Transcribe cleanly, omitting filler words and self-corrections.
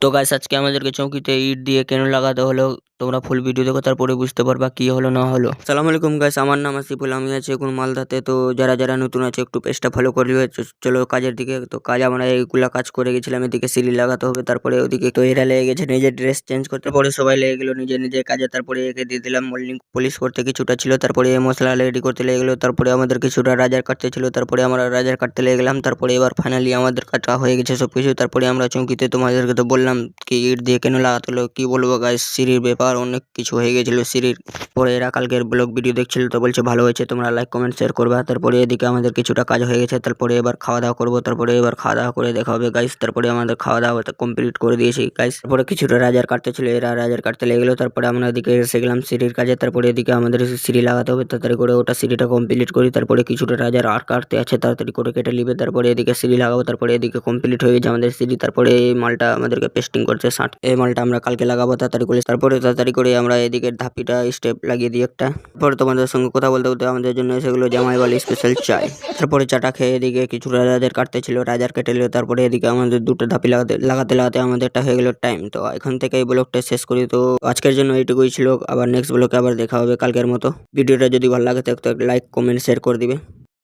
তো গাইস আজকে আমাদেরকে চৌকিতে ইট দিয়ে কেন লাগাতে হলো তোমরা ফুল ভিডিও দেখো তারপরে বুঝতে পারবা কি হলো না হলো। সালাম আলাইকুম গাইস, আমার নাম আসিফুল, আমি আছি এখন মালদাতে। তো যারা যারা নতুন আছে একটু পেজটা ফলো করবে। চলো কাজের দিকে। তো কাজ আমরা এইগুলা কাজ করে গেছিলাম, এদিকে সিঁড়ি লাগাতে হবে, তারপরে ওদিকে তো এরা লেগে গেছে নিজের ড্রেস চেঞ্জ করতে, পরে সবাই লেগে গেলো নিজের নিজের কাজে। তারপরে একে দিয়ে দিলাম মোল্ডিং পলিশ করতে কিছুটা ছিল, তারপরে মশলা রেডি করতে লেগে গেলো, তারপরে আমাদের কিছুটা রাজার কাটতে ছিল, তারপরে আমরা রাজার কাটতে লেগে গেলাম। তারপরে এবার ফাইনালি আমাদের কাটা হয়ে গেছে সবকিছু। তারপরে আমরা চৌকিতে তোমাদেরকে তো বললাম কি ইট দিয়ে কেন লাগাতে হলো, কি বলবো গাইস, সিঁড়ির ব্যাপার অনেক কিছু হয়ে গেছিল সিঁড়ির। পরে এরা কালকের ব্লগ ভিডিও দেখছিল তো বলছে ভালো হয়েছে, তোমরা লাইক কমেন্ট শেয়ার করবা। তারপরে এদিকে আমাদের কিছুটা কাজ হয়ে গেছে, তারপরে এবার খাওয়া দাওয়া করবো, তারপরে এবার খাওয়া দাওয়া করে দেখা হবে গাইস। তারপরে আমাদের খাওয়া দাওয়া কমপ্লিট করে দিয়েছি গাইস। তারপরে কিছুটা রাজার কাটতে ছিল, এরা রাজার কাটতে লেগে গেলো। তারপরে আমরা এদিকে এসে গেলাম সিঁড়ির কাজে, তারপরে এদিকে আমাদের সিঁড়ি লাগাতে হবে, তাড়াতাড়ি করে ওটা সিঁড়িটা কমপ্লিট করি। তারপরে কিছুটা রাজার আর কাটতে আছে, তাড়াতাড়ি করে কেটে নিবে। তারপরে এদিকে সিঁড়ি লাগাবো, তারপরে এদিকে কমপ্লিট হয়ে গেছে আমাদের সিঁড়ি। তারপরে এই মালটা আমাদেরকে পেস্টিং করছে শার্ট, এই মালটা আমরা কালকে লাগাবো তাড়াতাড়ি করে। তারপরে তাড়াতাড়ি করে আমরা এদিকে ধাপিটা স্টেপ লাগিয়ে দিই একটা। তারপরে তোমাদের সঙ্গে কথা বলতে বলতে আমাদের জন্য সেগুলো জামাইবালি স্পেশাল চাই। তারপরে চাটা খেয়ে এদিকে কিছু রাজাদের কাটতে ছিল, রাজার কেটে নিল। তারপরে এদিকে আমাদের দুটো ধাপি লাগাতে লাগাতে লাগাতে আমাদের একটা হয়ে গেল টাইম। তো এখান থেকে এই ব্লগটা শেষ করি। তো আজকের জন্য এইটুকুই ছিল, আবার নেক্সট ব্লগে আবার দেখা হবে কালকের মতো। ভিডিওটা যদি ভালো লাগে তো লাইক কমেন্ট শেয়ার করে দিবে।